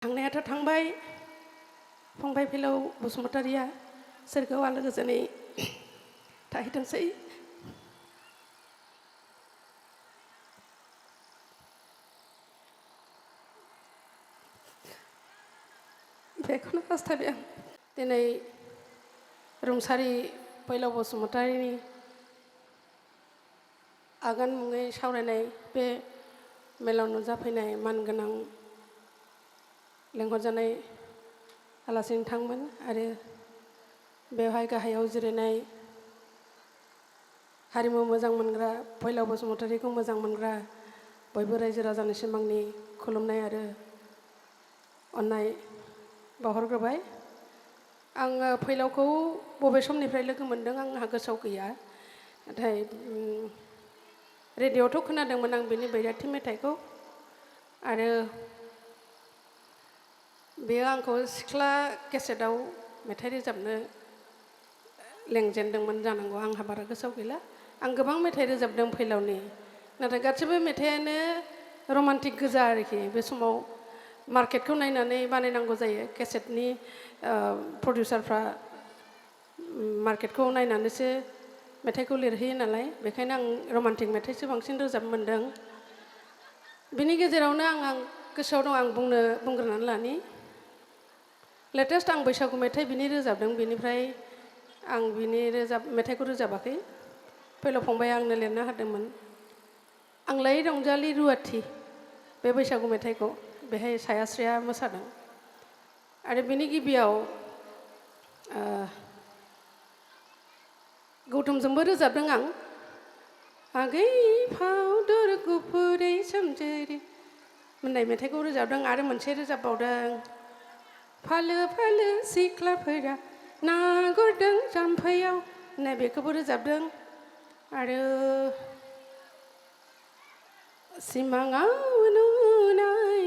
थांनायाथ' थांबाय फंबाय फैलाव बसुमतारिया सोरगोआव आलो गोजोनै थाहैथोंसै। बेखौनो हास्थायबाय आं। दिनै रुंसारि फैलाव बसुमतारिनि आगान मुङै सावरायनाय बे मेलाव नुजाफैनाय मानगोनां लेंहरजानाय आलासि नोंथांमोन आरो बेवहाय गाहायाव जिरायनाय हारिमु मोजां मोनग्रा फैलाव बसुमतारिखौ मोजां मोनग्रा बयबो रायजो राजानिसिम आंनि खुलुमनाय आरो अननाय बावहरग्रोबाय। आङो फैलावखौ बबे समनिफ्राय लोगो मोनदों आंहा गोसोआव गैया, नाथाय रेडिअ'आवथ' खोनादोंमोन आं बिनि बैराथि मेथाइखौ आरो बेयो आंखौ सिख्ला केसेटआव मेथाइ रोजाबनो लेंजेनदोंमोन जानांगौ, आंहा बारा गोसोआव गैला। आं गोबां मेथाइ रोजाबदों फैलावनि, नाथाय गासैबो मेथाइयानो रमान्टिक गोजा आरोखि। बे समाव मार्केटखौ नायनानै बानायनांगौ जायो, केसेटनि प्रडिउसारफ्रा मार्केटखौ नायनानैसो मेथाइखौ लिरहैयो नालाय, बेखायनो आं रमान्टिक मेथाइसो बांसिन रोजाबनो मोन्दों। बिनि गेजेरावनो आं गोसोआव दं, आं बुंग्रोनानै लानि। लेटेस्ट आं बैसागु मेथाइ बिनि रोजाबदों, बिनिफ्राय आं बिनि मेथाइखौ रोजाबाखै। फैलाव फंबाया आंनो लिरना होदोंमोन। आंलाय रंजालि रुवाथि बे बैसागु मेथाइखौ बेहाय सायास्रिया मोसादों आरो बिनि गिबियाव गौतमजोंबो रोजाबदों आं। आगै फावदुर गुफुरै सोमजिरि होननाय मेथाइखौ रोजाबदों आरो मोनसे रोजाबबावदों, फालो फालो सिख्लाफोरा ना गुरदों जाम्फैयाव होननाय बेखौबो रोजाबदों आरो सिमाङाव नुनाय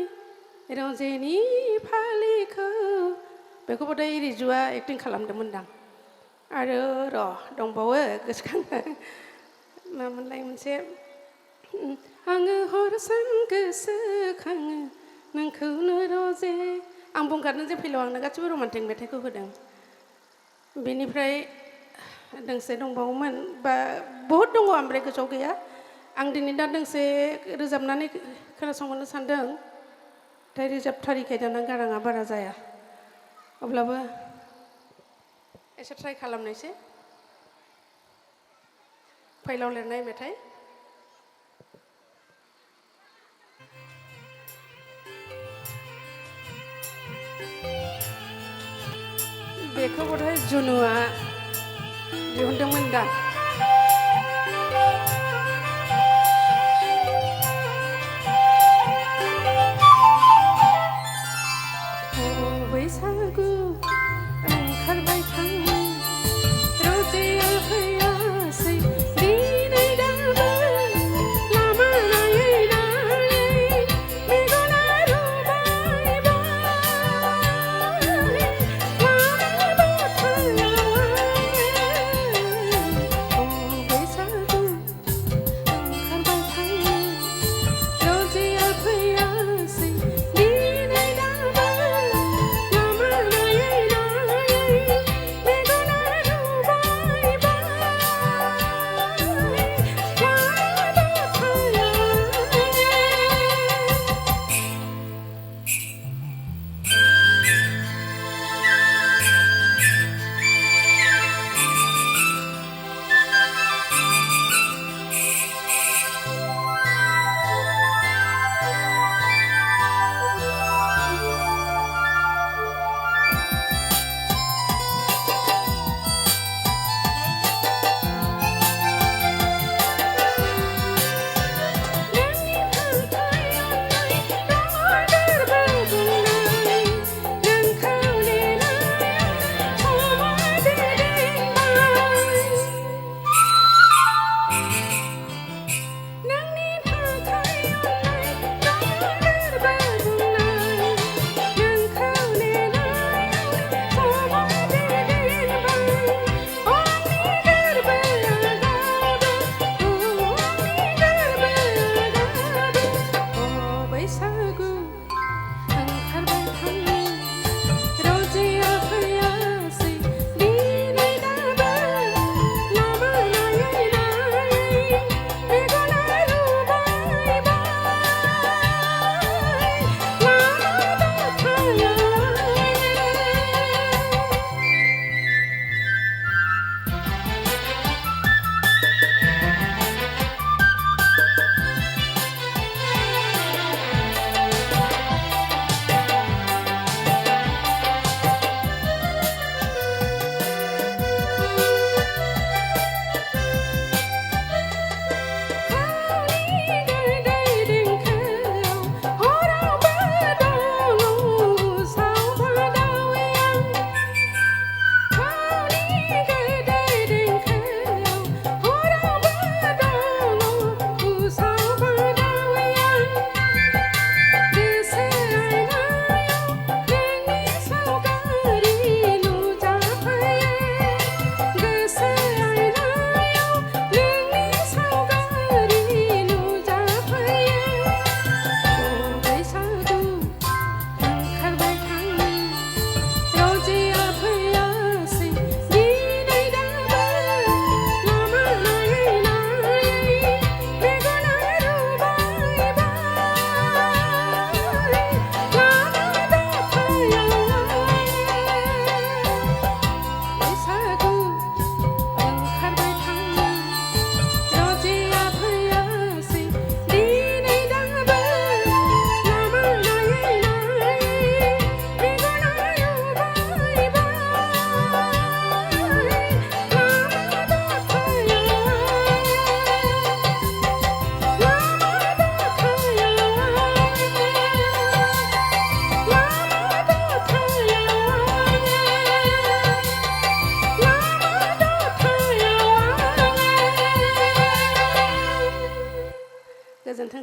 रजेनि फालिखौ बेखौबोथाय रिजुआ एक्टिं खालामदोंमोनदां। आरो दंबावो गोसोखाङो, मामोनलाय मोनसे, आङो हर सान गोसोखाङो नोंखौनो रजे। आं बुंखादों जे फैलाव आंनो गासिबो रमान्टिक मेथाइखौ होदों। बेनिफ्राय दोंसे दंबावोमोन, बा बहुद दङ ओमफ्राय गोसोआव गैया। आं दिनै दा दोंसे रोजाबनानै खोनासंहोनो सानदों, नाथाय रोजाबथारिखाय दाना गाराङा बारा जाया, अब्लाबो एसे ट्राइ खालामनायसै। फैलाव लिरनाय मेथाइ। बेखौ बोथाय जुनुआ दिहुनदोंमोन दा। बैसागु ओंखारबाय थाङो रजेया फैयासै दिनै दाबो लामा नायै नायै मेगना रुबाय बाय लामा बाथायाव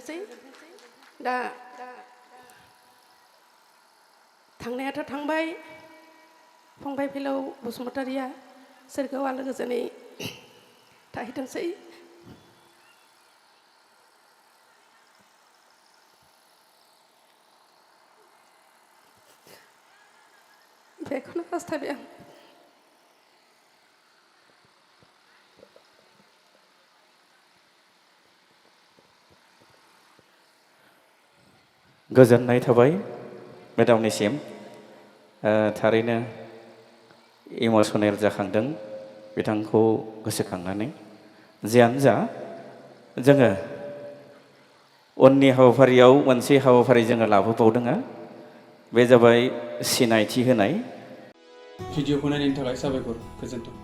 गोजोनथोंसै दा थांनायाथ' थांबाय फंबाय फैलाव बसुमतारिया सोरगोआव आलो गोजोनै थाहैथोंसै बेखौनो हास्थायबाय आं गोजोननाय थाबाय मेडामनिसिम थारैनो इमसनेल जाखांदों बिथांखौ गोसोखांनानै जियानो जा जोङो उननि हाबाफारियाव मोनसे हाबाफारि जोङो लाबोबावदों बे जाबाय सिनायथि होनाय भिडिअखौ नायनायनि थाखाय साबायखर गोजोन्थों